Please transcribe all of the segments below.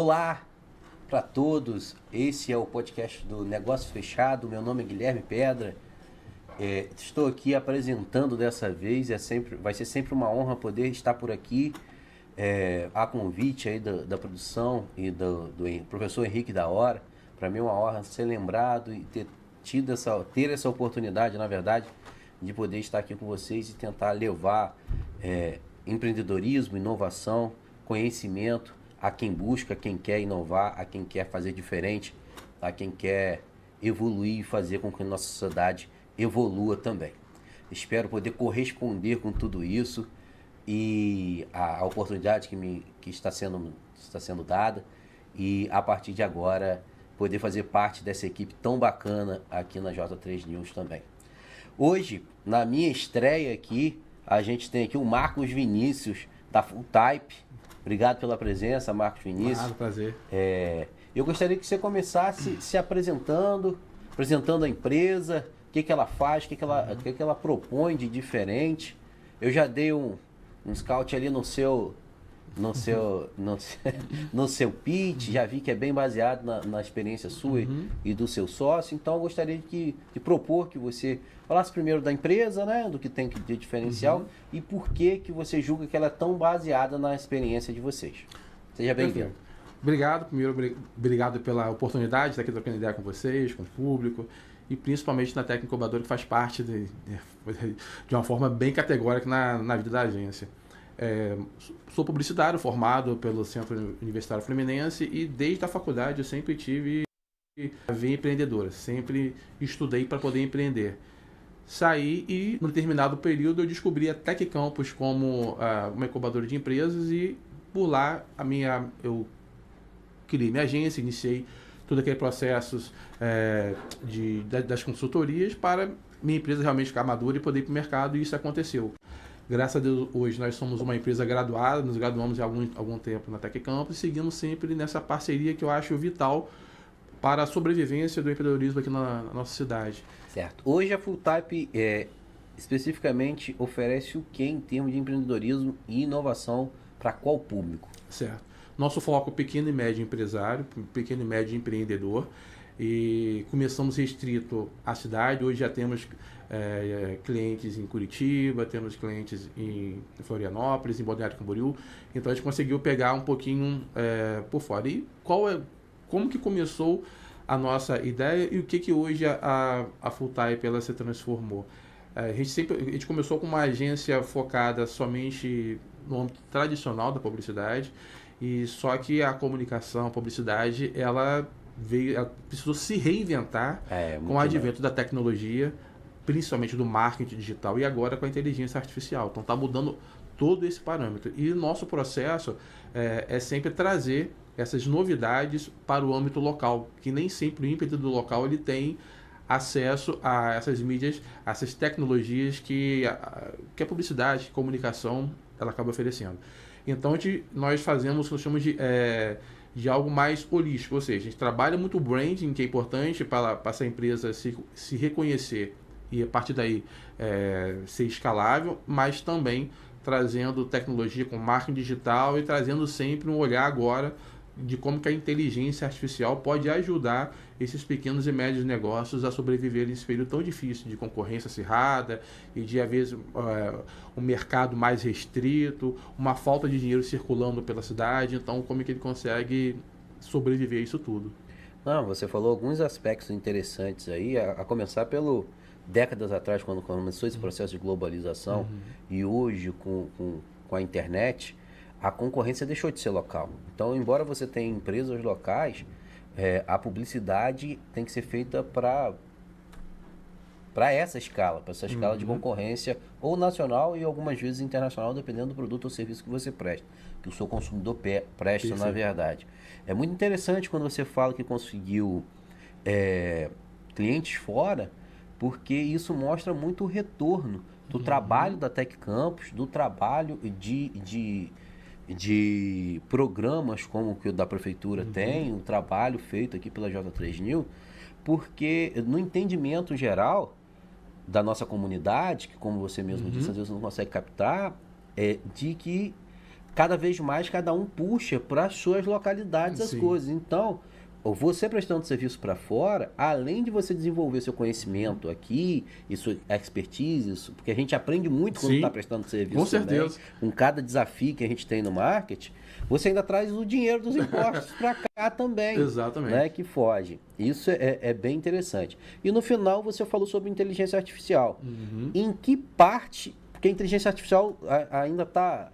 Olá para todos, esse é o podcast do Negócio Fechado, meu nome é Guilherme Pedra, estou aqui apresentando dessa vez, vai ser sempre uma honra poder estar por aqui, a convite aí da produção e do professor Henrique da Hora. Para mim é uma honra ser lembrado e ter essa oportunidade, na verdade, de poder estar aqui com vocês e tentar levar empreendedorismo, inovação, conhecimento a quem busca, a quem quer inovar, a quem quer fazer diferente, a quem quer evoluir e fazer com que a nossa sociedade evolua também. Espero poder corresponder com tudo isso e a oportunidade que está sendo dada, e a partir de agora poder fazer parte dessa equipe tão bacana aqui na J3 News também. Hoje, na minha estreia aqui, a gente tem aqui o Marcos Vinícius da Full Type. Obrigado pela presença, Marcos Vinícius. Claro, prazer. Eu gostaria que você começasse se apresentando a empresa, o que ela faz, o que ela propõe de diferente. Eu já dei um scout ali no seu pitch, já vi que é bem baseado na experiência sua e do seu sócio. Então eu gostaria de propor que você falasse primeiro da empresa, né, do que tem de diferencial e por que você julga que ela é tão baseada na experiência de vocês. Seja bem-vindo. Obrigado, primeiro, obrigado pela oportunidade de estar aqui trocando ideia com vocês, com o público, e principalmente na técnica incubadora, que faz parte de uma forma bem categórica na vida da agência. Sou publicitário formado pelo Centro Universitário Fluminense e desde a faculdade eu sempre tive a veia empreendedora, sempre estudei para poder empreender. Saí e, no determinado período, eu descobri a Tech Campus como uma incubadora de empresas e, por lá, eu criei minha agência, iniciei todo aquele processo das consultorias para minha empresa realmente ficar madura e poder ir para o mercado, e isso aconteceu. Graças a Deus, hoje nós somos uma empresa graduada, nos graduamos há algum tempo na Tech Campus e seguimos sempre nessa parceria que eu acho vital para a sobrevivência do empreendedorismo aqui na nossa cidade. Certo. Hoje a Full Type especificamente oferece o que em termos de empreendedorismo e inovação para qual público? Certo. Nosso foco é pequeno e médio empresário, pequeno e médio empreendedor, e começamos restrito à cidade. Hoje já temos clientes em Curitiba, temos clientes em Florianópolis, em Balneário Camboriú, então a gente conseguiu pegar um pouquinho por fora. E como que começou a nossa ideia e o que hoje a Full Type ela se transformou? A gente começou com uma agência focada somente no âmbito tradicional da publicidade, e só que a comunicação, a publicidade, ela precisou se reinventar com o advento da tecnologia, principalmente do marketing digital e agora com a inteligência artificial. Então está mudando todo esse parâmetro. E nosso processo é sempre trazer essas novidades para o âmbito local, que nem sempre o empreendedor local ele tem acesso a essas mídias, a essas tecnologias que a publicidade, a comunicação, ela acaba oferecendo. Então nós fazemos o que nós chamamos de algo mais holístico, ou seja, a gente trabalha muito o branding, que é importante para essa empresa se reconhecer e a partir daí ser escalável, mas também trazendo tecnologia com marketing digital e trazendo sempre um olhar agora de como que a inteligência artificial pode ajudar esses pequenos e médios negócios a sobreviver nesse período tão difícil de concorrência acirrada e de, às vezes, um mercado mais restrito, uma falta de dinheiro circulando pela cidade. Então, como é que ele consegue sobreviver a isso tudo? Não, você falou alguns aspectos interessantes aí, a começar pelo décadas atrás, quando começou esse processo de globalização, e hoje com a internet, a concorrência deixou de ser local. Então, embora você tenha empresas locais, a publicidade tem que ser feita para essa escala, de concorrência, ou nacional e algumas vezes internacional, dependendo do produto ou serviço que você presta, que o seu consumidor presta, na verdade. É muito interessante quando você fala que conseguiu clientes fora, porque isso mostra muito o retorno do trabalho da Tech Campus, do trabalho de programas como o que o da prefeitura tem, o trabalho feito aqui pela J3 News, porque no entendimento geral da nossa comunidade, que como você mesmo disse, às vezes não consegue captar, de que cada vez mais cada um puxa para as suas localidades as Sim. coisas. Então, você prestando serviço para fora, além de você desenvolver seu conhecimento aqui, e sua expertise, porque a gente aprende muito quando Sim, está prestando serviço com também, certeza. com cada desafio que a gente tem no marketing, você ainda traz o dinheiro dos impostos para cá também. Exatamente. Né, que foge. Isso é bem interessante. E no final você falou sobre inteligência artificial. Em que parte, porque a inteligência artificial ainda está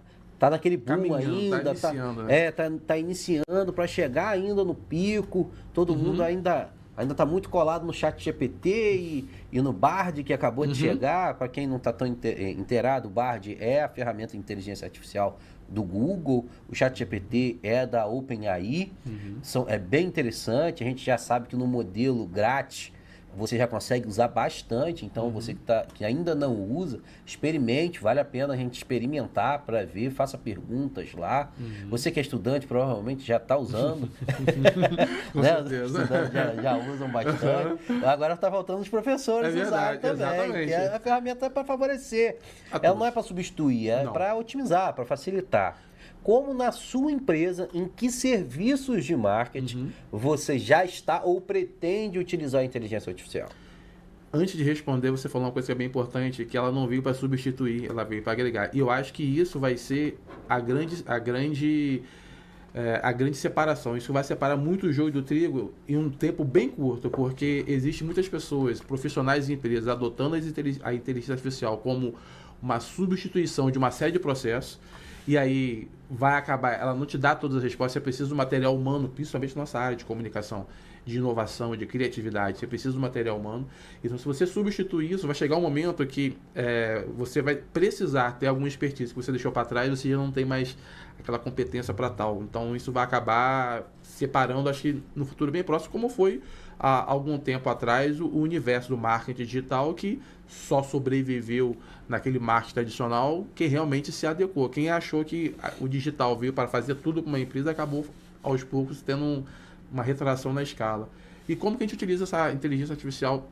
naquele boom Caminhando, ainda, tá iniciando, né? tá iniciando para chegar ainda no pico, todo mundo ainda está muito colado no chat GPT e no Bard que acabou de chegar. Para quem não está tão inteirado, o Bard é a ferramenta de inteligência artificial do Google, o chat GPT é da OpenAI, é bem interessante. A gente já sabe que no modelo grátis você já consegue usar bastante, então você que ainda não usa, experimente, vale a pena a gente experimentar para ver, faça perguntas lá. Você que é estudante provavelmente já está usando, Com né? Os certeza. estudantes já usam bastante. Agora está faltando os professores É usarem verdade, também, exatamente. que a ferramenta é para favorecer. A Ela não todos. é para substituir, é Não. para otimizar, para facilitar. Como na sua empresa, em que serviços de marketing você já está ou pretende utilizar a inteligência artificial? Antes de responder, você falou uma coisa que é bem importante, que ela não veio para substituir, ela veio para agregar. E eu acho que isso vai ser a grande separação. Isso vai separar muito o joio do trigo em um tempo bem curto, porque existem muitas pessoas, profissionais e empresas, adotando a inteligência artificial como uma substituição de uma série de processos. E aí vai acabar, ela não te dá todas as respostas, você precisa do material humano, principalmente na nossa área de comunicação, de inovação, de criatividade, você precisa do material humano. Então, se você substituir isso, vai chegar um momento que você vai precisar ter alguma expertise que você deixou para trás, você já não tem mais aquela competência para tal. Então, isso vai acabar separando, acho que no futuro bem próximo, como foi há algum tempo atrás o universo do marketing digital, que só sobreviveu naquele marketing tradicional que realmente se adequou. Quem achou que o digital veio para fazer tudo para uma empresa acabou aos poucos tendo uma retração na escala. E como que a gente utiliza essa inteligência artificial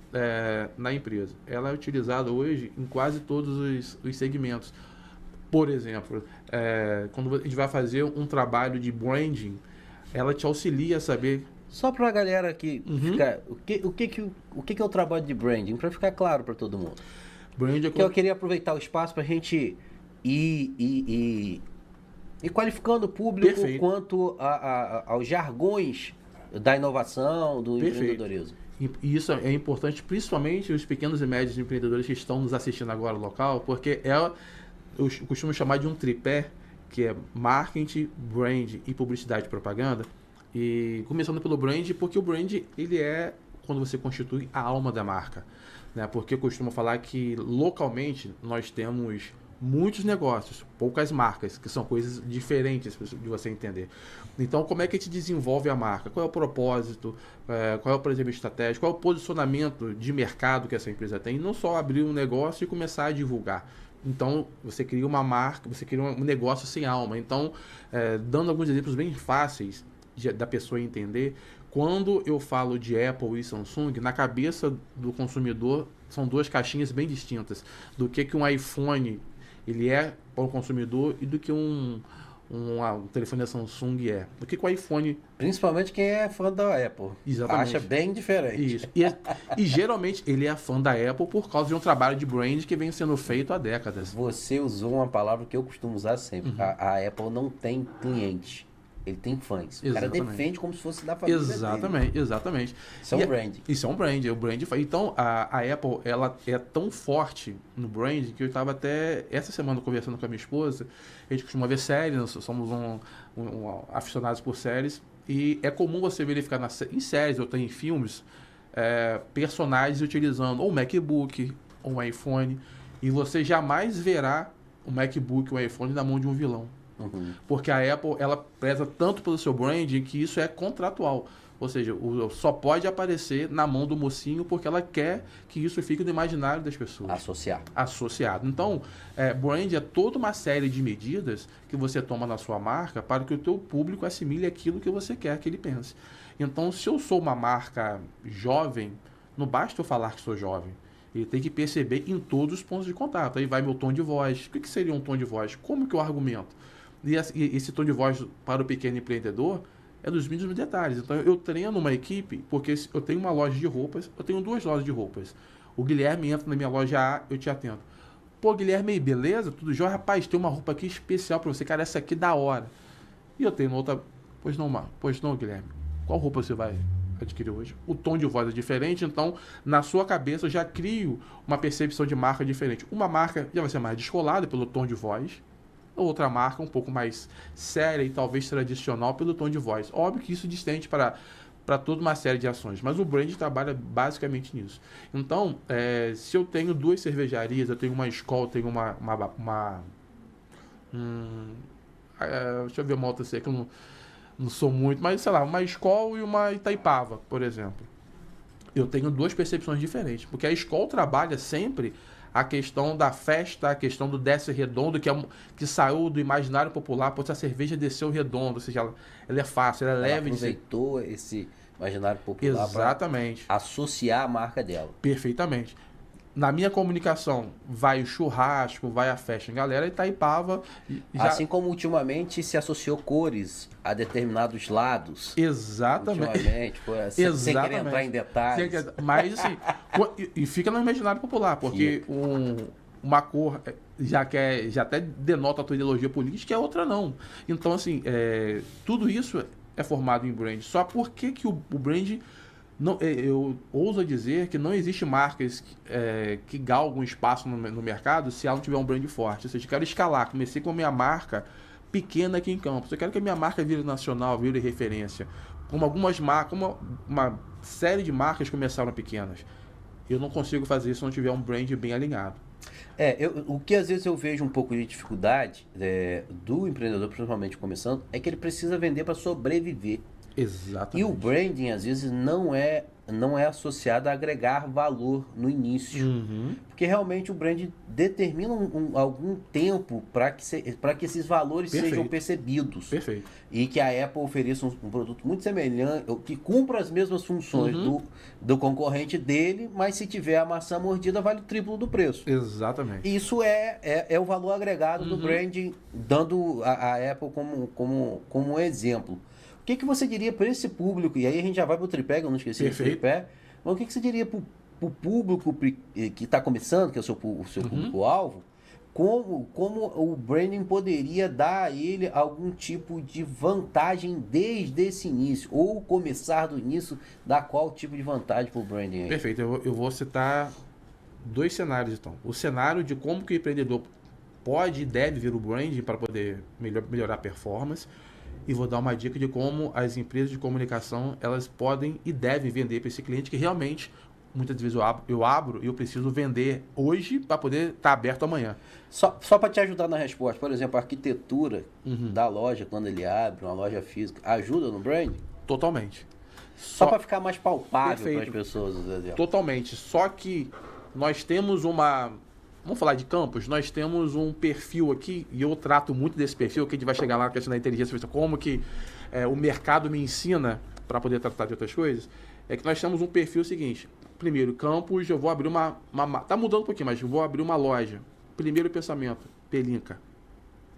na empresa? Ela é utilizada hoje em quase todos os segmentos. Por exemplo, quando a gente vai fazer um trabalho de branding, ela te auxilia a saber. Só para a galera que ficar, o que é o trabalho de branding? Para ficar claro para todo mundo. Branding Porque eu queria aproveitar o espaço para a gente ir qualificando o público Perfeito. quanto aos jargões da inovação, do empreendedorismo. E isso é importante, principalmente os pequenos e médios empreendedores que estão nos assistindo agora no local, porque eu costumo chamar de um tripé, que é marketing, brand e publicidade e propaganda. E começando pelo brand, porque o brand ele é quando você constitui a alma da marca, né? Porque eu costumo falar que localmente nós temos muitos negócios, poucas marcas, que são coisas diferentes de você entender. Então, como é que a gente desenvolve a marca? Qual é o propósito? Qual é o planejamento estratégico? Qual é o posicionamento de mercado que essa empresa tem? E não só abrir um negócio e começar a divulgar. Então, você cria uma marca, você cria um negócio sem alma. Então, dando alguns exemplos bem fáceis da pessoa entender, quando eu falo de Apple e Samsung, na cabeça do consumidor são duas caixinhas bem distintas do que um iPhone ele é para o consumidor e do que um telefone da Samsung é. Do que o iPhone... Principalmente quem é fã da Apple. Exatamente. Acha bem diferente. Isso. E geralmente ele é fã da Apple por causa de um trabalho de brand que vem sendo feito há décadas. Você usou uma palavra que eu costumo usar sempre. A Apple não tem cliente. Ele tem fãs. O cara defende como se fosse da família dele. Exatamente. Isso é um brand. Isso é um brand. O brand. Então, a Apple, ela é tão forte no brand que eu estava até essa semana conversando com a minha esposa. A gente costuma ver séries, nós somos aficionados por séries. E é comum você verificar em séries ou em filmes personagens utilizando ou um MacBook ou um iPhone. E você jamais verá o MacBook ou o iPhone na mão de um vilão. Porque a Apple, ela preza tanto pelo seu branding que isso é contratual. Ou seja, só pode aparecer na mão do mocinho porque ela quer que isso fique no imaginário das pessoas. Associado. Então, brand é toda uma série de medidas que você toma na sua marca para que o teu público assimile aquilo que você quer que ele pense. Então, se eu sou uma marca jovem, não basta eu falar que sou jovem. Ele tem que perceber em todos os pontos de contato. Aí vai meu tom de voz. O que seria um tom de voz? Como que eu argumento? E esse tom de voz para o pequeno empreendedor é dos mínimos detalhes. Então, eu treino uma equipe, porque eu tenho uma loja de roupas, eu tenho 2 lojas de roupas. O Guilherme entra na minha loja A, eu te atendo. Pô, Guilherme, beleza? Tudo jóia? Rapaz, tem uma roupa aqui especial para você. Cara, essa aqui da hora. E eu tenho outra... Pois não, Guilherme. Qual roupa você vai adquirir hoje? O tom de voz é diferente, então, na sua cabeça, eu já crio uma percepção de marca diferente. Uma marca já vai ser mais descolada pelo tom de voz. Outra marca um pouco mais séria e talvez tradicional pelo tom de voz. Óbvio que isso distende para toda uma série de ações, mas o brand trabalha basicamente nisso. Então, se eu tenho 2 cervejarias, eu tenho uma Skol, tenho deixa eu ver uma outra assim, que eu não sou muito, mas sei lá, uma Skol e uma Itaipava, por exemplo. Eu tenho 2 percepções diferentes, porque a Skol trabalha sempre a questão da festa, a questão do desce redondo, que saiu do imaginário popular, pois a cerveja desceu redondo, ou seja, ela é fácil, ela é leve. Ela aproveitou esse imaginário popular para associar a marca dela. Perfeitamente. Na minha comunicação, vai o churrasco, vai a festa em galera, Itaipava... Assim como ultimamente se associou cores a determinados lados. Exatamente. Ultimamente, sem querer entrar em detalhes. Mas assim, e fica no imaginário popular, porque uma cor já até denota a tua ideologia política e a outra não. Então, assim, tudo isso é formado em brand. Só por que o brand... Não, eu ouso dizer que não existe marcas que galgam espaço no mercado se ela não tiver um brand forte. Ou seja, eu quero escalar. Comecei com a minha marca pequena aqui em Campos. Eu quero que a minha marca vire nacional, vire referência. Como algumas marcas, uma série de marcas começaram pequenas. Eu não consigo fazer isso se não tiver um brand bem alinhado. O que às vezes eu vejo um pouco de dificuldade do empreendedor, principalmente começando, é que ele precisa vender para sobreviver. Exatamente. E o branding, às vezes, não é associado a agregar valor no início. Uhum. Porque realmente o branding determina algum tempo para que esses valores sejam percebidos. Perfeito. E que a Apple ofereça um produto muito semelhante, que cumpra as mesmas funções do concorrente dele, mas se tiver a maçã mordida, vale o triplo do preço. Exatamente. Isso é o valor agregado do branding, dando a Apple como um exemplo. O que você diria para esse público? E aí a gente já vai para o tripé, que eu não esqueci do tripé. Mas o que você diria para o público que está começando, que é o seu público-alvo, como o branding poderia dar a ele algum tipo de vantagem desde esse início? Ou começar do início, dar qual tipo de vantagem para o branding aí? Perfeito. Eu vou citar 2 cenários, então. O cenário de como que o empreendedor pode e deve ver o branding para poder melhorar a performance. E vou dar uma dica de como as empresas de comunicação elas podem e devem vender para esse cliente que realmente, muitas vezes eu abro e eu preciso vender hoje para poder estar aberto amanhã. Só para te ajudar na resposta, por exemplo, a arquitetura da loja, quando ele abre, uma loja física, ajuda no brand? Totalmente. Só para ficar mais palpável para as pessoas. Totalmente. Só que nós temos Vamos falar de Campos, nós temos um perfil aqui, e eu trato muito desse perfil, que a gente vai chegar lá na questão da inteligência, como que o mercado me ensina para poder tratar de outras coisas, é que nós temos um perfil seguinte. Primeiro, Campos, eu vou abrir tá mudando um pouquinho, mas eu vou abrir uma loja. Primeiro pensamento, pelinca.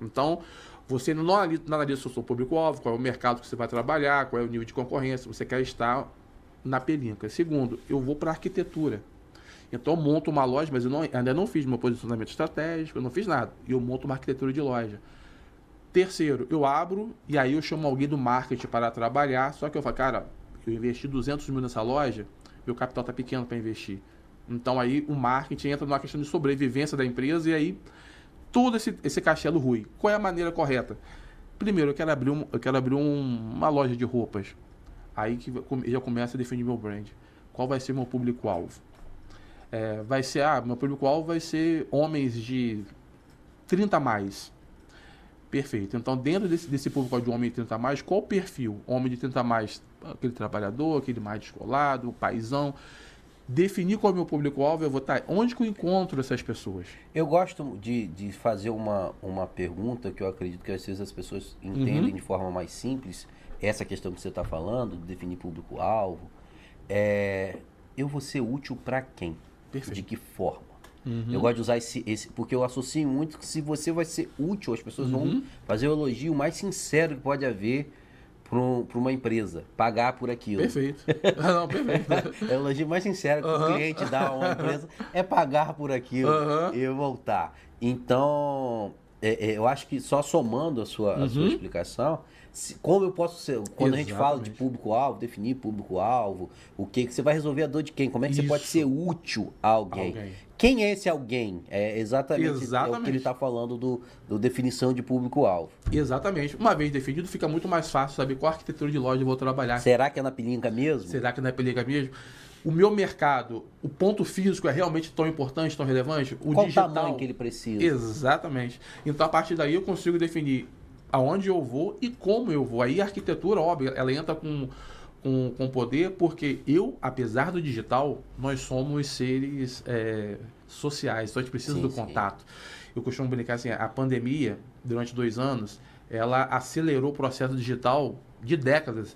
Então, você não analisa o seu público-alvo, qual é o mercado que você vai trabalhar, qual é o nível de concorrência, você quer estar na pelinca. Segundo, eu vou para a arquitetura. Então eu monto uma loja, mas eu ainda não fiz meu posicionamento estratégico, eu não fiz nada. E eu monto uma arquitetura de loja. Terceiro, eu abro e aí eu chamo alguém do marketing para trabalhar. Só que eu falo, cara, eu investi 200 mil nessa loja, meu capital está pequeno para investir. Então aí o marketing entra numa questão de sobrevivência da empresa e aí todo esse castelo rui. Qual é a maneira correta? Primeiro, eu quero abrir uma loja de roupas. Aí que já começa a definir meu brand. Qual vai ser meu público-alvo? Meu público-alvo vai ser homens de 30 a mais. Perfeito. Então, dentro desse público de homem de 30 a mais, qual o perfil? Homem de 30 a mais, aquele trabalhador, aquele mais descolado, o paizão. Definir qual é o meu público-alvo, eu vou estar. Onde que eu encontro essas pessoas? Eu gosto de fazer uma pergunta que eu acredito que às vezes as pessoas entendem de forma mais simples. Essa questão que você está falando, de definir público-alvo. Eu vou ser útil para quem? Perfeito. De que forma? Eu gosto de usar porque eu associo muito que se você vai ser útil, as pessoas vão fazer o elogio mais sincero que pode haver para uma empresa, pagar por aquilo. Perfeito. Não, perfeito. É o elogio mais sincero que o cliente dá a uma empresa é pagar por aquilo e voltar. Então, eu acho que só somando a sua explicação, como eu posso ser, quando a gente fala de público-alvo, definir público-alvo, o que você vai resolver a dor de quem? Como é que você pode ser útil a alguém? Quem é esse alguém? É exatamente o que ele está falando do definição de público-alvo. Exatamente. Uma vez definido, fica muito mais fácil saber qual arquitetura de loja eu vou trabalhar. Será que é na pelinca mesmo? Será que é na pelinca mesmo? O meu mercado, o ponto físico é realmente tão importante, tão relevante? Qual digital, o tamanho que ele precisa? Exatamente. Então, a partir daí, eu consigo definir aonde eu vou e como eu vou. Aí a arquitetura, óbvio, ela entra com poder, porque apesar do digital, nós somos seres sociais, então a gente precisa do contato. Eu costumo brincar assim, a pandemia, durante 2 anos, ela acelerou o processo digital de décadas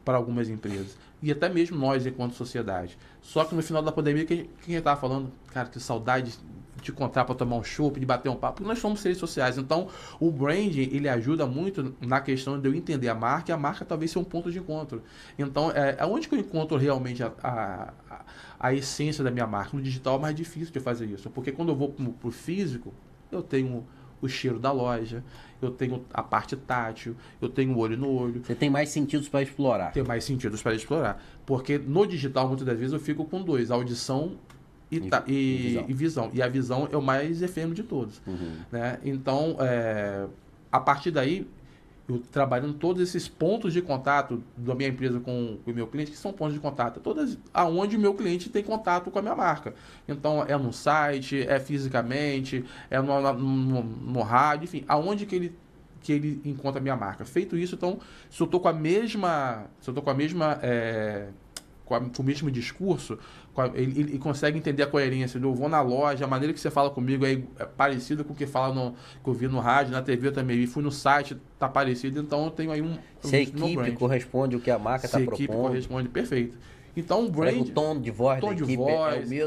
para algumas empresas. E até mesmo nós, enquanto sociedade. Só que no final da pandemia, quem estava falando, cara, que saudade de encontrar para tomar um chopp, de bater um papo, porque nós somos seres sociais. Então, o branding, ele ajuda muito na questão de eu entender a marca, e a marca talvez seja um ponto de encontro. Então, aonde que eu encontro realmente a essência da minha marca? No digital é mais difícil de fazer isso, porque quando eu vou para o físico, eu tenho o cheiro da loja, eu tenho a parte tátil, eu tenho o olho no olho. Você tem mais sentidos para explorar. Tem mais sentidos para explorar. Porque no digital, muitas das vezes, eu fico com 2, audição e visão. E a visão é o mais efêmero de todos. Né? Então, a partir daí, eu trabalhando todos esses pontos de contato da minha empresa com o meu cliente, que são pontos de contato, todas aonde o meu cliente tem contato com a minha marca. Então, é no site, é fisicamente, é no rádio, enfim, aonde que ele encontra a minha marca. Feito isso, então, se eu estou com o mesmo discurso, ele consegue entender a coerência. Eu vou na loja, a maneira que você fala comigo é parecida com o que que eu vi no rádio, na TV também. E fui no site, tá parecido. Então eu tenho aí se a equipe corresponde ao que a marca está propondo. Se a equipe corresponde, perfeito. Então o brand... O tom de voz da equipe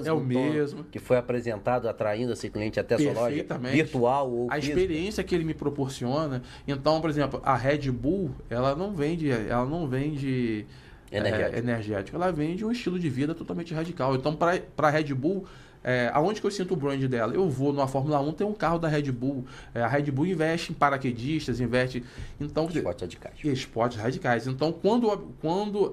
é o mesmo que foi apresentado, atraindo esse cliente até a sua loja virtual ou a física. Experiência que ele me proporciona. Então, por exemplo, a Red Bull, ela não vende energética, ela vende um estilo de vida totalmente radical. Então, para a Red Bull, aonde que eu sinto o brand dela? Eu vou numa Fórmula 1, tem um carro da Red Bull. A Red Bull investe em paraquedistas, investe... Então, esportes radicais. Esportes radicais. Então, quando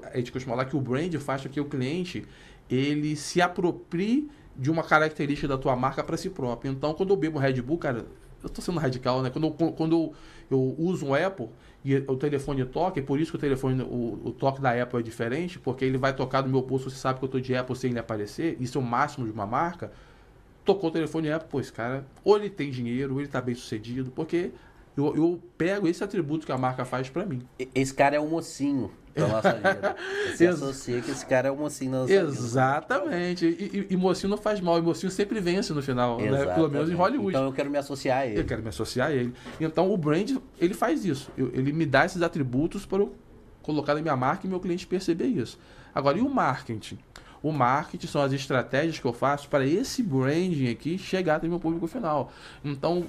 a gente costuma falar que o brand faz com que o cliente ele se aproprie de uma característica da tua marca para si próprio. Então, quando eu bebo Red Bull, cara, eu tô sendo radical, né? Quando eu uso um Apple e o telefone toca, é por isso que o toque da Apple é diferente, porque ele vai tocar no meu pulso, você sabe que eu tô de Apple sem ele aparecer, isso é o máximo de uma marca. Tocou o telefone Apple, pô, esse cara, ou ele tem dinheiro, ou ele tá bem sucedido, porque eu pego esse atributo que a marca faz para mim. Esse cara é o mocinho da nossa vida. Você associa que esse cara é o mocinho da nossa vida. Exatamente. E mocinho não faz mal. E mocinho sempre vence no final, né? Pelo menos em Hollywood. Então eu quero me associar a ele. Eu quero me associar a ele. Então o brand, ele faz isso. Ele me dá esses atributos para eu colocar na minha marca e meu cliente perceber isso. Agora, e o marketing? O marketing são as estratégias que eu faço para esse branding aqui chegar até meu público final. Então,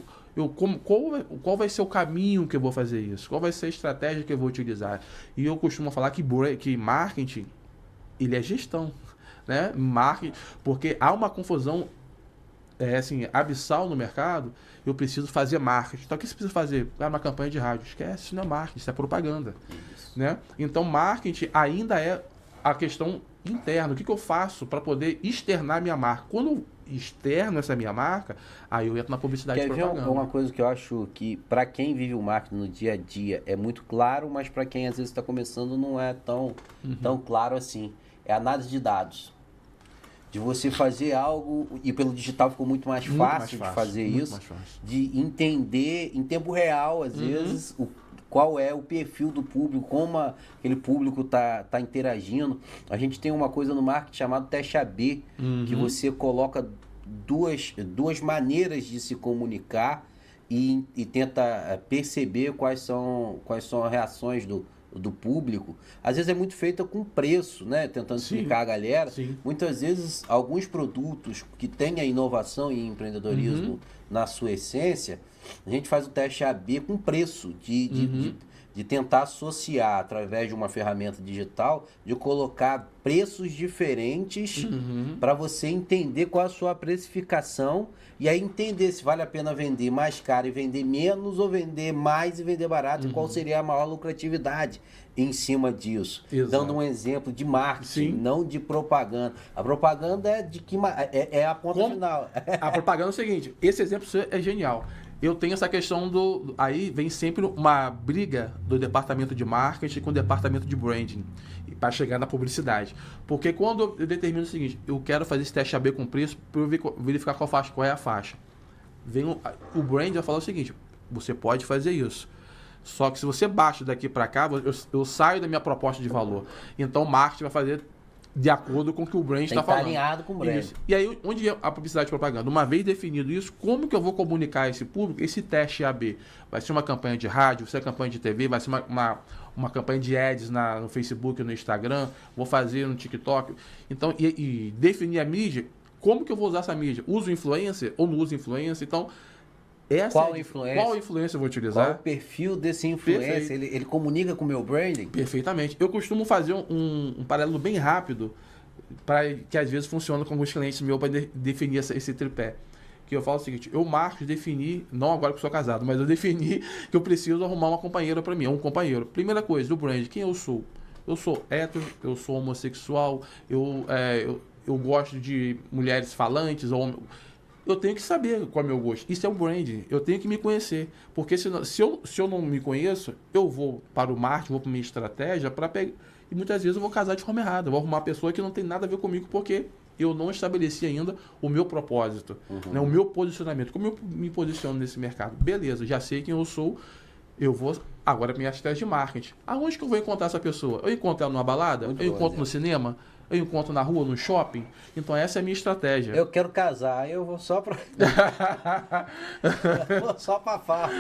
qual vai ser o caminho que eu vou fazer isso? Qual vai ser a estratégia que eu vou utilizar? E eu costumo falar que marketing, ele é gestão, né? Marketing, porque há uma confusão abissal no mercado. Eu preciso fazer marketing. Então, o que você precisa fazer? Uma campanha de rádio. Esquece, isso não é marketing, isso é propaganda. Né? Então, marketing ainda é a questão interna. O que eu faço para poder externar minha marca? Quando eu externo essa minha marca, aí eu entro na publicidade e propaganda. Ver uma coisa que eu acho que para quem vive o marketing no dia a dia é muito claro, mas para quem às vezes está começando não é tão claro assim. É análise de dados. De você fazer algo, e pelo digital ficou muito mais fácil de fazer isso, de entender em tempo real, às vezes, qual é o perfil do público, como aquele público tá interagindo. A gente tem uma coisa no marketing chamada teste AB, que você coloca duas maneiras de se comunicar e tenta perceber quais são as reações do público, às vezes é muito feita com preço, né? Tentando explicar a galera. Sim. Muitas vezes, alguns produtos que têm a inovação e empreendedorismo na sua essência, a gente faz o teste A/B com preço, de tentar associar, através de uma ferramenta digital, de colocar preços diferentes para você entender qual a sua precificação e aí entender se vale a pena vender mais caro e vender menos ou vender mais e vender barato e qual seria a maior lucratividade em cima disso. Exato. Dando um exemplo de marketing, não de propaganda. A propaganda é de que é a ponta final. A propaganda é o seguinte, esse exemplo é genial. Eu tenho essa questão do... Aí vem sempre uma briga do departamento de marketing com o departamento de branding para chegar na publicidade. Porque quando eu determino o seguinte, eu quero fazer esse teste AB com preço para eu verificar qual é a faixa. Vem o brand vai falar o seguinte, você pode fazer isso. Só que se você baixa daqui para cá, eu saio da minha proposta de valor. Então o marketing vai fazer de acordo com o que o brand está falando. Alinhado com o brand. Isso. E aí, onde é a publicidade e propaganda? Uma vez definido isso, como que eu vou comunicar a esse público? Esse teste AB vai ser uma campanha de rádio, vai ser uma campanha de TV, vai ser uma campanha de ads no Facebook, no Instagram, vou fazer no TikTok. Então, e definir a mídia, como que eu vou usar essa mídia? Uso influencer ou não uso influencer? Então, qual influência eu vou utilizar? Qual o perfil desse influencer? Ele comunica com o meu branding? Perfeitamente. Eu costumo fazer um paralelo bem rápido, que às vezes funciona com alguns clientes meus para definir esse tripé. Que eu falo o seguinte, eu marco, defini, não agora que sou casado, mas eu defini que eu preciso arrumar uma companheira para mim, um companheiro. Primeira coisa, do brand, quem eu sou? Eu sou hétero, eu sou homossexual, eu gosto de mulheres falantes, eu tenho que saber qual é o meu gosto. Isso é o branding. Eu tenho que me conhecer. Porque se eu não me conheço, eu vou para o marketing, vou para minha estratégia para pegar. E muitas vezes eu vou casar de forma errada. Eu vou arrumar uma pessoa que não tem nada a ver comigo porque eu não estabeleci ainda o meu propósito, né, o meu posicionamento. Como eu me posiciono nesse mercado? Beleza, já sei quem eu sou. Eu vou agora para minha estratégia de marketing. Aonde que eu vou encontrar essa pessoa? Eu encontro ela numa balada? Eu encontro no cinema? Eu encontro na rua, no shopping? Então essa é a minha estratégia. Eu quero casar, eu vou só para... vou só para farra.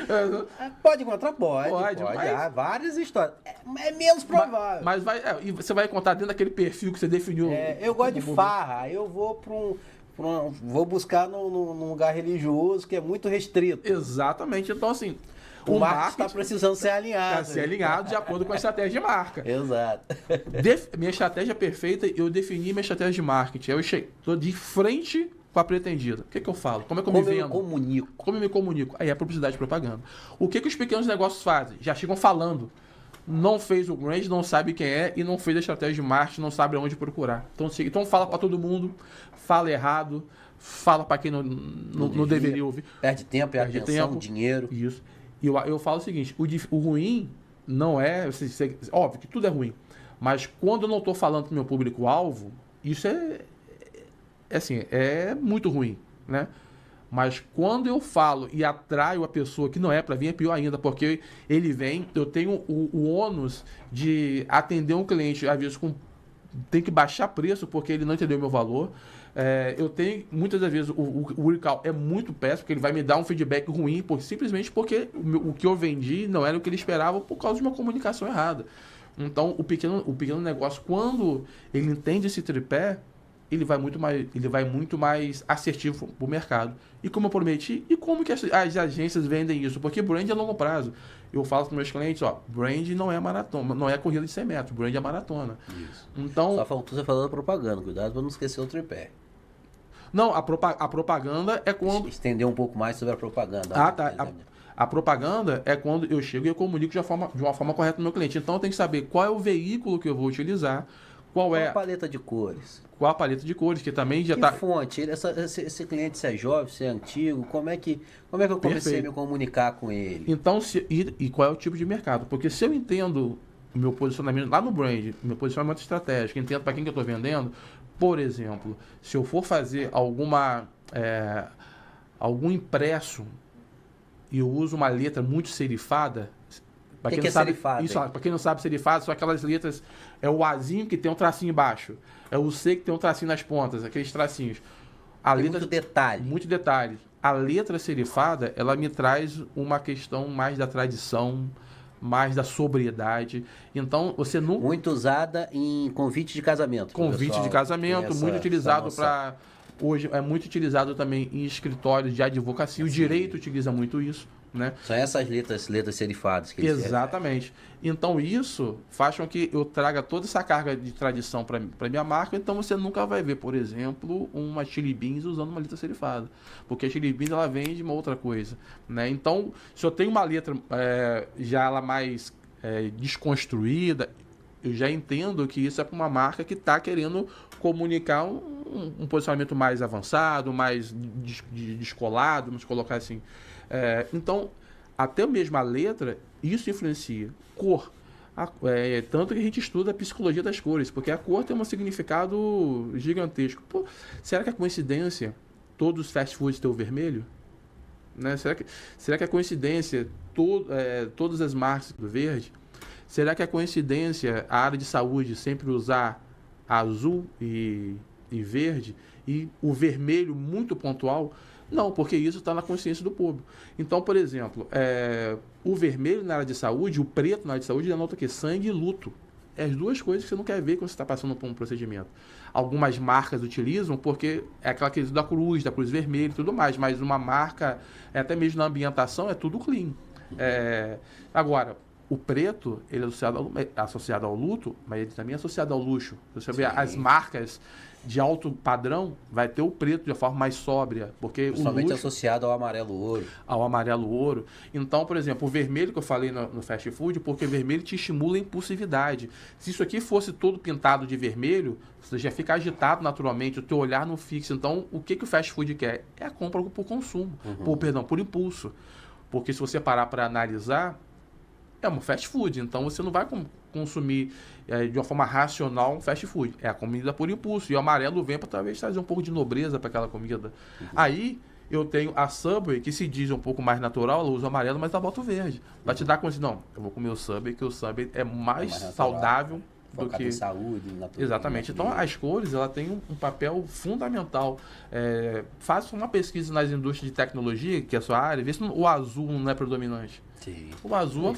Pode encontrar? Pode. Há várias histórias. É menos provável. Mas e você vai encontrar dentro daquele perfil que você definiu. Eu gosto de farra. Eu vou vou buscar num lugar religioso que é muito restrito. Exatamente. Então, assim... O marketing está precisando ser alinhado. Ser alinhado de acordo com a estratégia de marca. Exato. Minha estratégia perfeita, eu defini minha estratégia de marketing. Eu estou de frente com a pretendida. O que eu falo? Como é que eu me vendo? Como eu me comunico? Aí é publicidade e propaganda. O que os pequenos negócios fazem? Já chegam falando. Não fez o brand, não sabe quem é e não fez a estratégia de marketing, não sabe onde procurar. Então fala para todo mundo, fala errado, fala para quem não deveria ouvir. Perde tempo, perde atenção, dinheiro. Isso. E eu falo o seguinte, o ruim não é... Óbvio que tudo é ruim. Mas quando eu não estou falando para o meu público-alvo, isso é muito ruim, né? Mas quando eu falo e atraio a pessoa que não é para vir, é pior ainda, porque ele vem, eu tenho o ônus de atender um cliente, às vezes tem que baixar preço porque ele não entendeu o meu valor. Eu tenho, muitas das vezes, o recall é muito péssimo, porque ele vai me dar um feedback ruim, simplesmente porque o que eu vendi não era o que ele esperava por causa de uma comunicação errada. Então, o pequeno negócio, quando ele entende esse tripé, ele vai muito mais assertivo para o mercado. E como eu prometi, e como que as agências vendem isso? Porque brand é a longo prazo. Eu falo para os meus clientes, brand não é maratona, não é corrida de 100 metros, brand é maratona. Isso. Então, só faltou você falar da propaganda, cuidado para não esquecer o tripé. Não, a propaganda é quando... Estender um pouco mais sobre a propaganda. Tá. A propaganda é quando eu chego e eu comunico de uma forma correta no meu cliente. Então eu tenho que saber qual é o veículo que eu vou utilizar, qual é a paleta de cores. Qual a paleta de cores, que também já está... fonte? Esse cliente, se é jovem, se é antigo, como é que eu comecei a me comunicar com ele? Então, e qual é o tipo de mercado? Porque se eu entendo o meu posicionamento lá no brand, meu posicionamento estratégico, entendo para quem que eu estou vendendo, por exemplo, se eu for fazer algum impresso e eu uso uma letra muito serifada... O que é serifado? Isso, para quem não sabe, serifado são aquelas letras... É o Azinho que tem um tracinho embaixo. É o C que tem um tracinho nas pontas, aqueles tracinhos. Muito detalhe. Muito detalhe. A letra serifada, ela me traz uma questão mais da tradição, mais da sobriedade. Então, você não... Muito usada em convite de casamento. Convite de casamento, muito utilizado para... Hoje é muito utilizado também em escritórios de advocacia. O direito utiliza muito isso, né? São essas letras serifadas que eles Exatamente. Então isso faz com que eu traga toda essa carga de tradição para minha marca. Então você nunca vai ver, por exemplo, uma Chili Beans usando uma letra serifada, porque a Chili Beans ela vem de uma outra coisa, né? Então, se eu tenho uma letra já ela mais desconstruída, eu já entendo que isso é para uma marca que está querendo comunicar um posicionamento mais avançado, mais descolado, vamos colocar assim. Então, até mesmo a letra, isso influencia. Cor. Tanto que a gente estuda a psicologia das cores, porque a cor tem um significado gigantesco. Pô, será que é coincidência todos os fast foods ter o vermelho? Né? Será que é coincidência todas as marcas do verde? Será que é coincidência a área de saúde sempre usar azul e verde e o vermelho muito pontual? Não, porque isso está na consciência do público. Então, por exemplo, o vermelho na área de saúde, o preto na área de saúde, denota o quê? Sangue e luto. É as duas coisas que você não quer ver quando você está passando por um procedimento. Algumas marcas utilizam porque é aquela questão da cruz vermelha e tudo mais, mas uma marca, até mesmo na ambientação, é tudo clean. Agora, o preto, ele é associado ao luto, mas ele também é associado ao luxo. Se você vê as marcas de alto padrão, vai ter o preto de uma forma mais sóbria. Porque principalmente associado ao amarelo ouro. Ao amarelo ouro. Então, por exemplo, o vermelho que eu falei no fast food, porque o vermelho te estimula a impulsividade. Se isso aqui fosse todo pintado de vermelho, você já fica agitado naturalmente, o teu olhar não fixa. Então, o que o fast food quer? É a compra por consumo. Por impulso. Porque se você parar para analisar, é um fast food, então você não vai consumir de uma forma racional um fast food. É a comida por impulso. E o amarelo vem para talvez trazer um pouco de nobreza para aquela comida. Aí eu tenho a Subway, que se diz um pouco mais natural, ela usa amarelo, mas ela bota o verde. Vai te dar consciência, não, eu vou comer o Subway, que o Subway é mais saudável do que... em saúde, Exatamente. Então, as cores, ela tem um papel fundamental. Faça uma pesquisa nas indústrias de tecnologia, que é a sua área, vê se o azul não é predominante. Sim. O azul,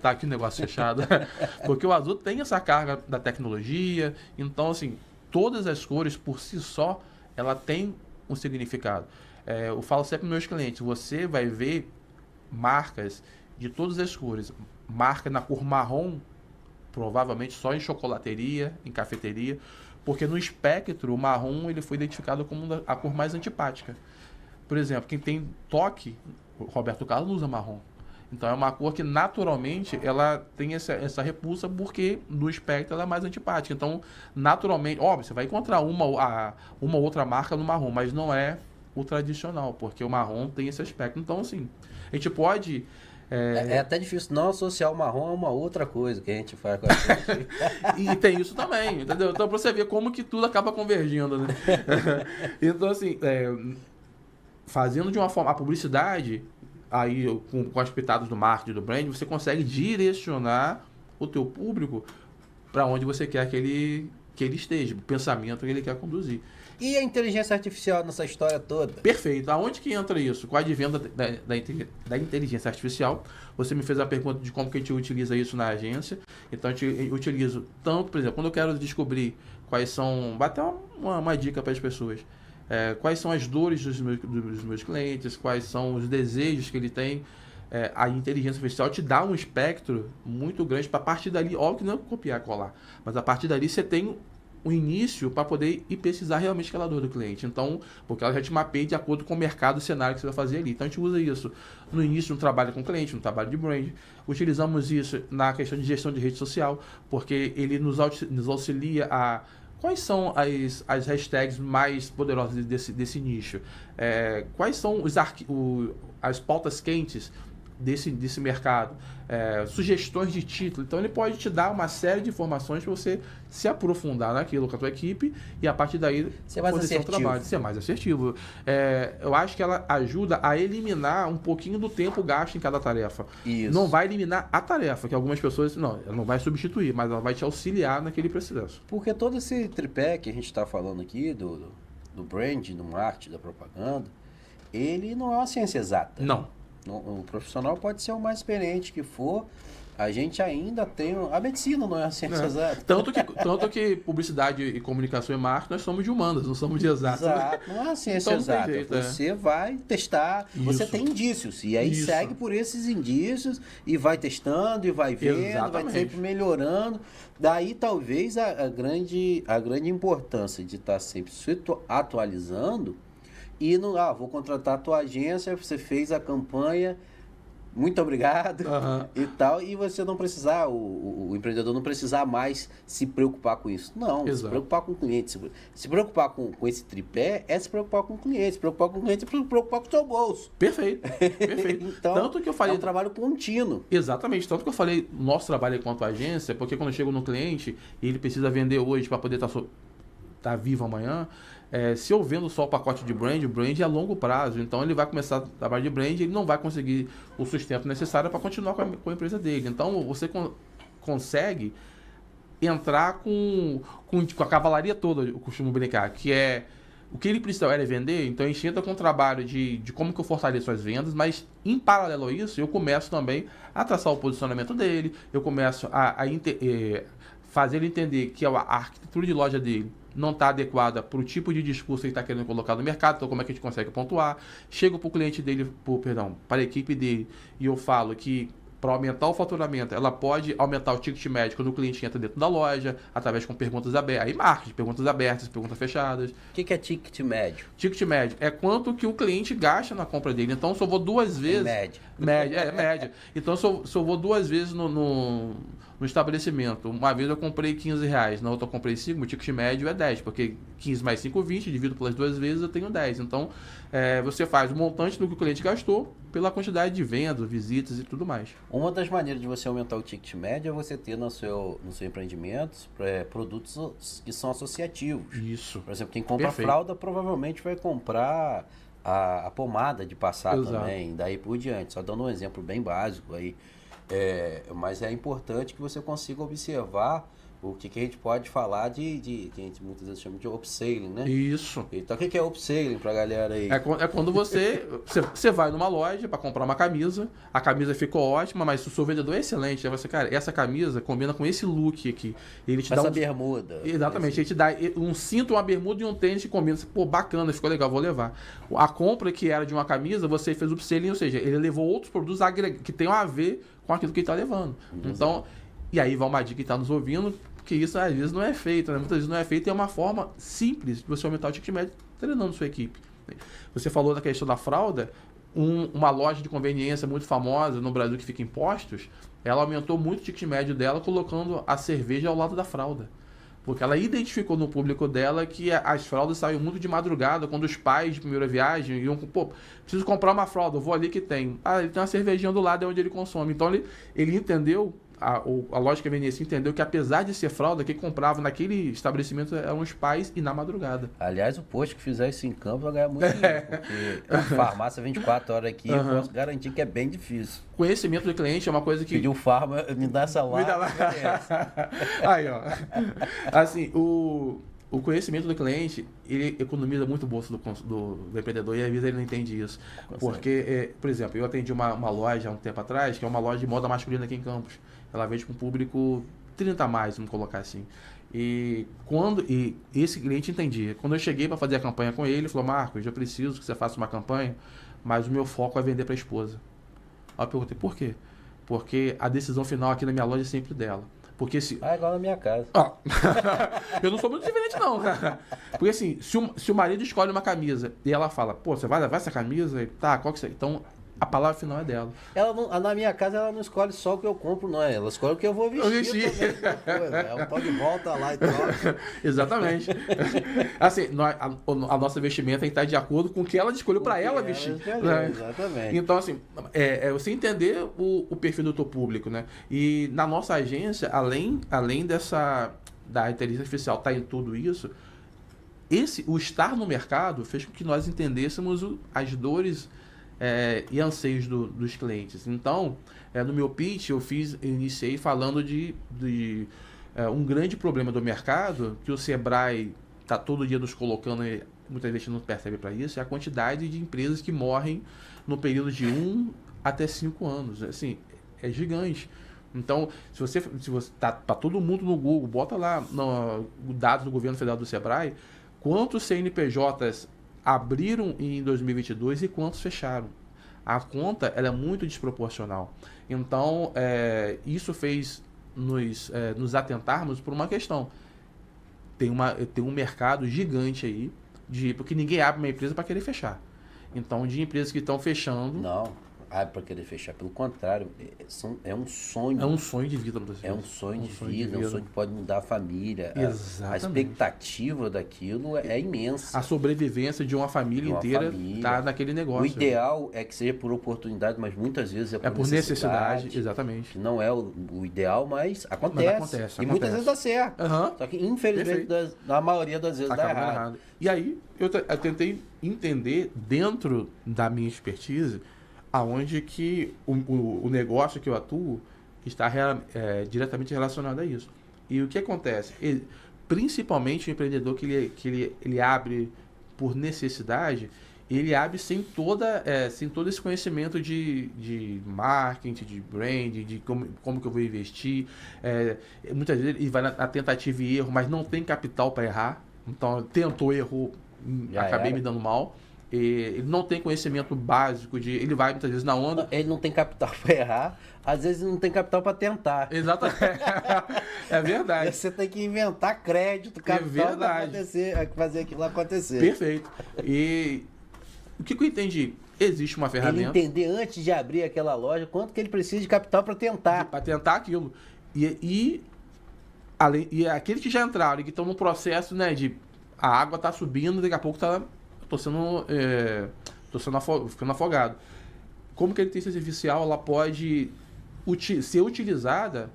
tá aqui o negócio fechado. Porque o azul tem essa carga da tecnologia. Então, assim, todas as cores por si só, ela tem um significado. Eu falo sempre para meus clientes, você vai ver marcas de todas as cores. Marca na cor marrom, provavelmente só em chocolateria, em cafeteria, porque no espectro o marrom ele foi identificado como a cor mais antipática. Por exemplo, quem tem toque, o Roberto Carlos não usa marrom. Então é uma cor que naturalmente ela tem essa repulsa porque no espectro ela é mais antipática. Então, naturalmente, óbvio, você vai encontrar uma outra marca no marrom, mas não é o tradicional, porque o marrom tem esse aspecto. Então, assim, a gente pode... É até difícil não associar o marrom a uma outra coisa que a gente faz com a gente. E tem isso também, entendeu? Então, pra você ver como que tudo acaba convergindo, né? Então, assim, fazendo de uma forma... A publicidade, aí com as pitadas do marketing, do brand, você consegue direcionar o teu público para onde você quer que ele esteja, o pensamento que ele quer conduzir. E a inteligência artificial nessa história toda? Perfeito. Aonde que entra isso? Com a advento da inteligência artificial, você me fez a pergunta de como que a gente utiliza isso na agência. Então, a gente utiliza tanto, por exemplo, quando eu quero descobrir quais são... Vai até uma dica para as pessoas. Quais são as dores dos meus clientes, quais são os desejos que ele tem. A inteligência artificial te dá um espectro muito grande para a partir dali, óbvio que não é copiar e colar, mas a partir dali você tem um início para poder ir pesquisar realmente aquela dor do cliente. Então, porque ela já te mapeia de acordo com o mercado, o cenário que você vai fazer ali. Então, a gente usa isso no início no trabalho com o cliente, no trabalho de brand. Utilizamos isso na questão de gestão de rede social, porque ele nos auxilia a... Quais são as hashtags mais poderosas desse nicho? Quais são as pautas quentes desse mercado? Sugestões de título. Então, ele pode te dar uma série de informações para você se aprofundar naquilo com a tua equipe e, a partir daí, ser mais assertivo. Trabalho, ser mais assertivo. Eu acho que ela ajuda a eliminar um pouquinho do tempo gasto em cada tarefa. Isso. Não vai eliminar a tarefa, que algumas pessoas... Não, ela não vai substituir, mas ela vai te auxiliar naquele processo. Porque todo esse tripé que a gente está falando aqui, do brand, do marketing, da propaganda, ele não é uma ciência exata. Não. O profissional pode ser o mais experiente que for, a gente ainda tem... A medicina não é a ciência exata. Tanto que publicidade e comunicação e marketing, nós somos de humanas, não somos de exatas. Exato, não é a ciência Então, não tem exata. jeito, Você vai testar, você tem indícios, e aí segue por esses indícios, e vai testando, e vai vendo, vai sempre melhorando. Daí talvez a grande importância de estar sempre se atualizando, e não, vou contratar a tua agência, você fez a campanha, muito obrigado, e tal, e você não precisar, o empreendedor não precisar mais se preocupar com isso. Não, se preocupar com o cliente. Se preocupar com esse tripé é se preocupar com o cliente. Se preocupar com o cliente é se preocupar com o seu bolso. Perfeito. Então, tanto que eu falei, é um trabalho contínuo. Exatamente. Tanto que eu falei, nosso trabalho enquanto agência, porque quando eu chego no cliente e ele precisa vender hoje para poder estar vivo amanhã, se eu vendo só o pacote de brand, o brand é a longo prazo. Então ele vai começar a trabalhar de brand e ele não vai conseguir o sustento necessário para continuar com a empresa dele. Então você consegue entrar com a cavalaria toda, eu costumo brincar, que é o que ele precisa era vender, então a gente entra com o trabalho de como que eu fortaleço as vendas, mas em paralelo a isso, eu começo também a traçar o posicionamento dele, eu começo a fazer ele entender que a arquitetura de loja dele não está adequada para o tipo de discurso que ele está querendo colocar no mercado, então como é que a gente consegue pontuar. Chego para o cliente dele, para a equipe dele, e eu falo que para aumentar o faturamento, ela pode aumentar o ticket médio quando o cliente entra dentro da loja, através com perguntas abertas. Aí marketing, perguntas abertas, perguntas fechadas. O que é ticket médio? Ticket médio é quanto que o cliente gasta na compra dele. Então, se eu vou 2 vezes... Média. Então, se eu vou 2 vezes no estabelecimento, uma vez eu comprei R$15, na outra eu comprei 5, o ticket médio é 10, porque 15 mais 5, 20, divido pelas 2 vezes, eu tenho 10. Então, você faz o montante do que o cliente gastou pela quantidade de vendas, visitas e tudo mais. Uma das maneiras de você aumentar o ticket médio é você ter no seu empreendimento produtos que são associativos. Isso. Por exemplo, quem compra fralda provavelmente vai comprar a pomada de passar também, daí por diante. Só dando um exemplo bem básico aí. Mas é importante que você consiga observar o que a gente pode falar que a gente muitas vezes chama de upselling, né? Isso. Então, o que é upselling pra galera aí? É quando você vai numa loja para comprar uma camisa, a camisa ficou ótima, mas o seu vendedor é excelente. Aí você, cara, essa camisa combina com esse look aqui. Ele te dá bermuda. Exatamente. Ele te dá um cinto, uma bermuda e um tênis que combina. Pô, bacana, ficou legal, vou levar. A compra que era de uma camisa, você fez upselling, ou seja, ele levou outros produtos que tenham a ver com aquilo que ele está levando. Então, e aí vai uma dica que está nos ouvindo, que isso às vezes não é feito, né? Muitas vezes não é feito, e é uma forma simples de você aumentar o ticket médio treinando sua equipe. Você falou da questão da fralda, uma loja de conveniência muito famosa no Brasil que fica em Postos, ela aumentou muito o ticket médio dela colocando a cerveja ao lado da fralda. Porque ela identificou no público dela que as fraldas saíam muito de madrugada, quando os pais de primeira viagem iam, preciso comprar uma fralda, eu vou ali que tem. Ele tem uma cervejinha do lado, é onde ele consome. Então ele entendeu, a lógica conveniência entendeu que apesar de ser fralda, quem comprava naquele estabelecimento eram os pais e na madrugada. Aliás, o posto que fizer isso em campo vai ganhar muito dinheiro, porque a farmácia 24 horas aqui, eu posso garantir que é bem difícil. Conhecimento do cliente é uma coisa que... Pedir o farma, me dá essa lá. Aí, ó. Assim, o conhecimento do cliente, ele economiza muito o bolso do empreendedor, e às vezes ele não entende isso. Porque, por exemplo, eu atendi uma loja há um tempo atrás, que é uma loja de moda masculina aqui em Campos. Ela vende com um público 30 a mais, vamos colocar assim. E esse cliente entendia. Quando eu cheguei para fazer a campanha com ele falou: Marcos, eu preciso que você faça uma campanha, mas o meu foco é vender para a esposa. Aí eu perguntei: por quê? Porque a decisão final aqui na minha loja é sempre dela. Porque igual na minha casa. Eu não sou muito diferente, não, cara. Porque assim, se o marido escolhe uma camisa e ela fala: pô, você vai levar essa camisa? Tá, qual que você... Então, a palavra final é dela. Na minha casa, ela não escolhe só o que eu compro, não. Ela escolhe o que eu vou vestir. Ela pode volta lá e troca. Exatamente. Assim, a nossa vestimenta tem que estar de acordo com o que ela escolheu para ela vestir. Né? Exatamente. Então, assim, você entender o perfil do teu público, né? E na nossa agência, além da inteligência artificial estar em tudo isso, o estar no mercado fez com que nós entendêssemos as dores e anseios dos clientes. Então, no meu pitch, iniciei falando de um grande problema do mercado, que o Sebrae está todo dia nos colocando muitas vezes não percebe para isso, é a quantidade de empresas que morrem no período de 1 até 5 anos. Assim, é gigante. Então, se você tá todo mundo no Google, bota lá no dados do governo federal do Sebrae, quantos CNPJs abriram em 2022 e quantos fecharam. A conta ela é muito desproporcional. Então, isso fez nos atentarmos por uma questão. Tem um mercado gigante aí, porque ninguém abre uma empresa para querer fechar. Então, de empresas que estão fechando... Não, abre para querer fechar. Pelo contrário, é um sonho. É um sonho de vida. É um sonho de vida, é um sonho que pode mudar a família. Exatamente. A expectativa daquilo é imensa. A sobrevivência de uma família inteira está naquele negócio. O ideal é que seja por oportunidade, mas muitas vezes é por necessidade. Exatamente. Que não é o ideal, mas acontece. E muitas vezes dá certo. Uhum. Só que, infelizmente, na maioria das vezes dá errado. E aí, eu tentei entender, dentro da minha expertise, aonde que o negócio que eu atuo está diretamente relacionado a isso. E o que acontece? Principalmente o empreendedor que ele abre por necessidade, ele abre sem todo esse conhecimento de marketing, de branding, de como que eu vou investir. Muitas vezes ele vai na tentativa e erro, mas não tem capital para errar. Então, tentou, errou, acabei me dando mal. Ele não tem conhecimento básico ele vai muitas vezes na onda. Ele não tem capital para errar, às vezes não tem capital para tentar. Exatamente. É verdade. Você tem que inventar crédito, capital para fazer aquilo acontecer. Perfeito. E o que eu entendi? Existe uma ferramenta. Ele entender antes de abrir aquela loja quanto que ele precisa de capital para tentar. Para tentar aquilo. E aqueles que já entraram e que estão no processo, né, de a água tá subindo, daqui a pouco tô ficando afogado. Como que a inteligência artificial ela pode ser utilizada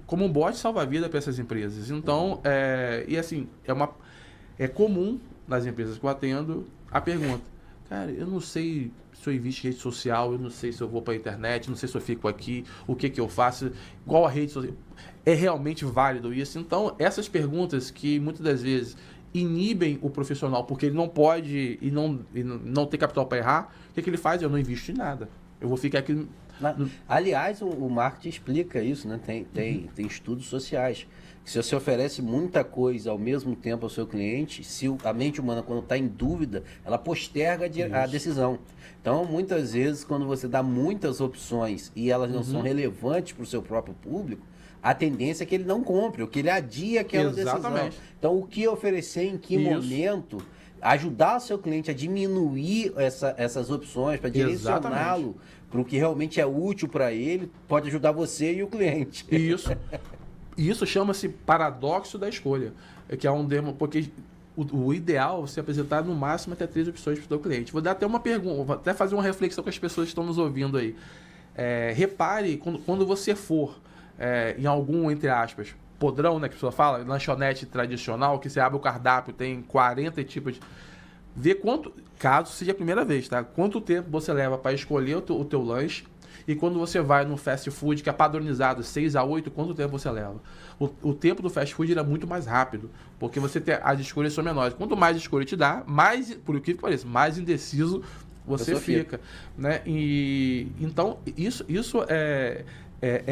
como um bote salva-vida para essas empresas? Então, é comum nas empresas que eu atendo a pergunta: cara, eu não sei se eu invisto em rede social, eu não sei se eu vou para a internet, não sei se eu fico aqui, o que eu faço, qual a rede social. É realmente válido isso? Então, essas perguntas que muitas das vezes inibem o profissional porque ele não pode e não tem capital para errar, o que ele faz? Eu não invisto em nada. Eu vou ficar aqui... Aliás, o marketing explica isso, né? Tem estudos sociais. Que se você oferece muita coisa ao mesmo tempo ao seu cliente, se a mente humana, quando está em dúvida, ela posterga a decisão. Então, muitas vezes, quando você dá muitas opções e elas não são relevantes para o seu próprio público, a tendência é que ele não compre, ou que ele adie aquela decisão. Então, o que oferecer em que momento, ajudar o seu cliente a diminuir essas opções, para direcioná-lo para o que realmente é útil para ele, pode ajudar você e o cliente. Isso chama-se paradoxo da escolha, que é um demo, porque o ideal é você apresentar no máximo até 3 opções para o seu cliente. Vou dar até uma pergunta, vou até fazer uma reflexão com as pessoas que estão nos ouvindo aí. Repare, quando você for em algum, entre aspas, podrão, né, que a pessoa fala, lanchonete tradicional, que você abre o cardápio, tem 40 tipos de... Vê quanto, caso seja a primeira vez, tá? Quanto tempo você leva para escolher o teu lanche, e quando você vai no fast food, que é padronizado 6 a 8, quanto tempo você leva? O tempo do fast food é muito mais rápido, porque as escolhas são menores. Quanto mais escolha te dá, mais, por o que pareça, mais indeciso você fica, né? E então isso é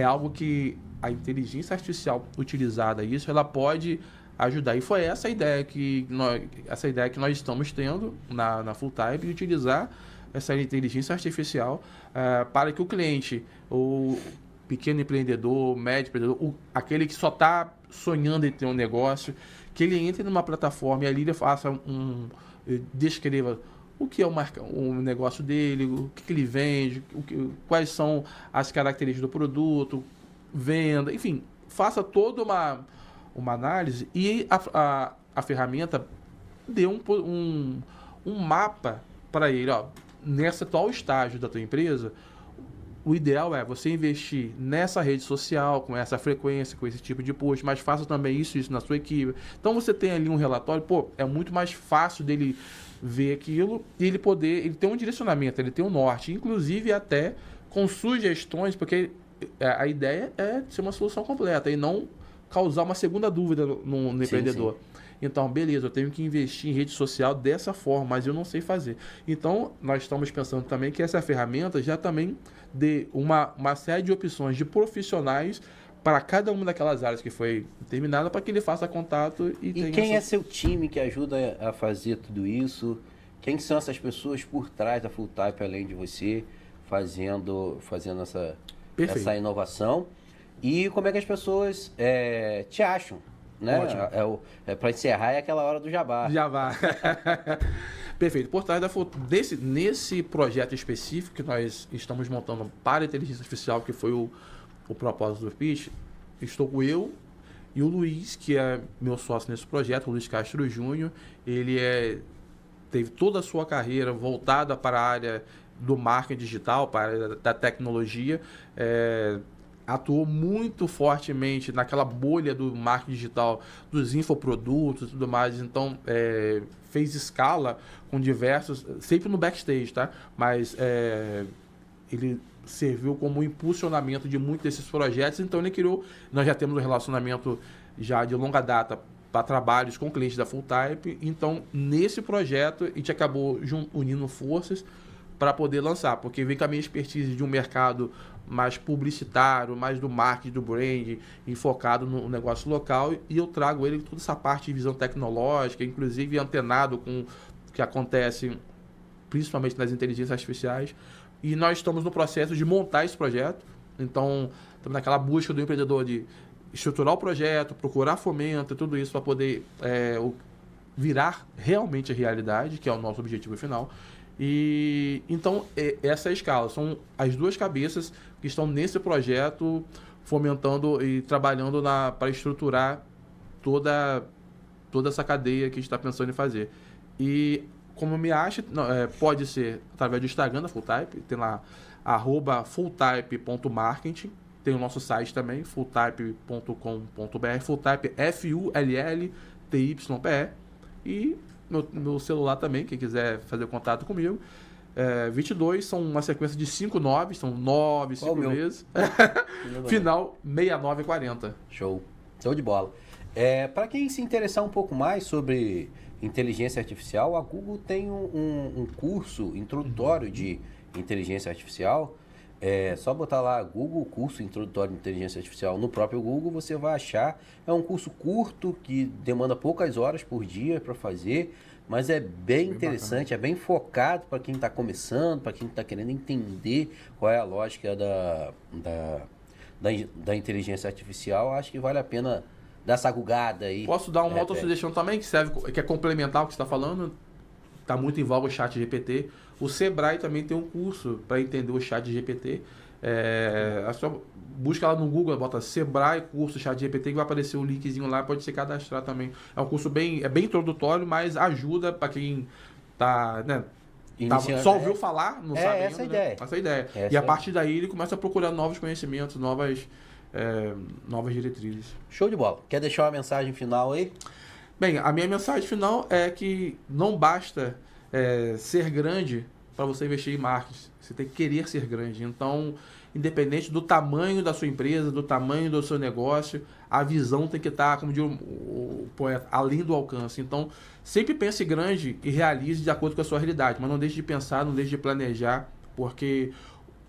algo que a inteligência artificial utilizada ela pode ajudar. E foi essa ideia que nós estamos tendo na Full-Time, de utilizar essa inteligência artificial para que o cliente, o pequeno empreendedor, o médio empreendedor, aquele que só está sonhando em ter um negócio, que ele entre numa plataforma e ali ele faça descreva o que é o negócio dele, o que ele vende, quais são as características do produto, venda, enfim, faça toda uma análise e a ferramenta dê um mapa para ele. Ó, nesse atual estágio da tua empresa, o ideal é você investir nessa rede social, com essa frequência, com esse tipo de post, mas faça também isso na sua equipe. Então você tem ali um relatório, é muito mais fácil dele ver aquilo e ele tem um direcionamento, ele tem um norte, inclusive até com sugestões, porque a ideia é ser uma solução completa e não causar uma segunda dúvida no empreendedor. Então, beleza, eu tenho que investir em rede social dessa forma, mas eu não sei fazer. Então, nós estamos pensando também que essa ferramenta já também dê uma série de opções de profissionais para cada uma daquelas áreas que foi determinada, para que ele faça contato e tenha... E quem é seu time que ajuda a fazer tudo isso? Quem são essas pessoas por trás da Full Type, além de você, fazendo essa inovação? E como é que as pessoas te acham? Né? Para encerrar, é aquela hora do jabá. Jabá. Perfeito. Por trás nesse projeto específico que nós estamos montando para a inteligência artificial, que foi o propósito do pitch, estou eu e o Luiz, que é meu sócio nesse projeto, o Luiz Castro Júnior. Ele teve toda a sua carreira voltada para a área do marketing digital, para a área da tecnologia, atuou muito fortemente naquela bolha do marketing digital, dos infoprodutos e tudo mais. Então, fez escala com diversos, sempre no backstage, tá? Mas ele serviu como impulsionamento de muitos desses projetos. Então, nós já temos um relacionamento já de longa data para trabalhos com clientes da Full Type. Então, nesse projeto, a gente acabou unindo forças para poder lançar, porque vem com a minha expertise de um mercado mais publicitário, mais do marketing, do brand, enfocado no negócio local, e eu trago ele toda essa parte de visão tecnológica, inclusive antenado com o que acontece principalmente nas inteligências artificiais, e nós estamos no processo de montar esse projeto. Então, estamos naquela busca do empreendedor de estruturar o projeto, procurar fomento, tudo isso para poder virar realmente a realidade, que é o nosso objetivo final. E então essa é a escala, são as duas cabeças que estão nesse projeto fomentando e trabalhando para estruturar toda essa cadeia que a gente está pensando em fazer. E como me acha, pode ser através do Instagram da Full Type, tem lá @fulltype.marketing, tem o nosso site também, fulltype.com.br, Fulltype FULLTYPE, e meu celular também, quem quiser fazer contato comigo, 22, são uma sequência de 5 9, são 9, 5 meses. Final 6940. Show de bola. Para quem se interessar um pouco mais sobre inteligência artificial, a Google tem um curso introdutório de inteligência artificial. Só botar lá Google, curso introdutório de inteligência artificial no próprio Google, você vai achar. É um curso curto que demanda poucas horas por dia para fazer, mas é bem interessante, bacana. É bem focado para quem está começando, para quem está querendo entender qual é a lógica da inteligência artificial. Acho que vale a pena dar essa gugada aí. Posso dar uma outra sugestão também, que é complementar o que você está falando? Está muito em voga o chat GPT. O Sebrae também tem um curso para entender o chat GPT. Só busca lá no Google, bota Sebrae curso chat GPT, que vai aparecer o linkzinho lá, pode se cadastrar também. É um curso bem introdutório, mas ajuda para quem está, né, só ouviu falar, não sabe ainda. Essa é a ideia. E a partir daí ele começa a procurar novos conhecimentos, novas diretrizes. Show de bola. Quer deixar uma mensagem final aí? Bem, a minha mensagem final é que não basta ser grande para você investir em marketing. Você tem que querer ser grande. Então, independente do tamanho da sua empresa, do tamanho do seu negócio, a visão tem que estar, como diz o poeta, além do alcance. Então, sempre pense grande e realize de acordo com a sua realidade, mas não deixe de pensar, não deixe de planejar, porque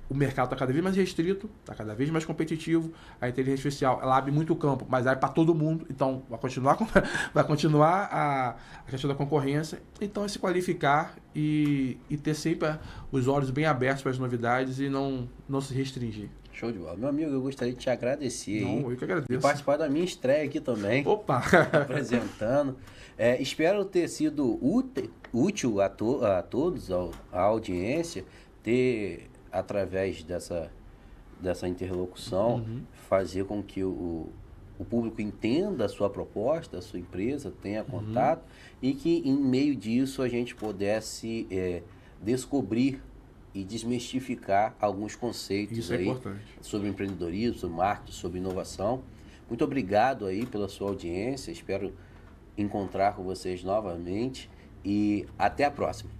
o mercado está cada vez mais restrito, está cada vez mais competitivo. A inteligência artificial, ela abre muito campo, mas abre para todo mundo. Então, vai continuar a questão da concorrência. Então, é se qualificar e ter sempre os olhos bem abertos para as novidades e não se restringir. Show de bola. Meu amigo, eu gostaria de te agradecer. Eu que agradeço. E participar da minha estreia aqui também. Opa! Apresentando. Espero ter sido útil a todos, à audiência, através dessa interlocução, fazer com que o público entenda a sua proposta, a sua empresa, tenha contato, e que em meio disso a gente pudesse descobrir e desmistificar alguns conceitos aí sobre empreendedorismo, sobre marketing, sobre inovação. Muito obrigado aí pela sua audiência, espero encontrar com vocês novamente e até a próxima.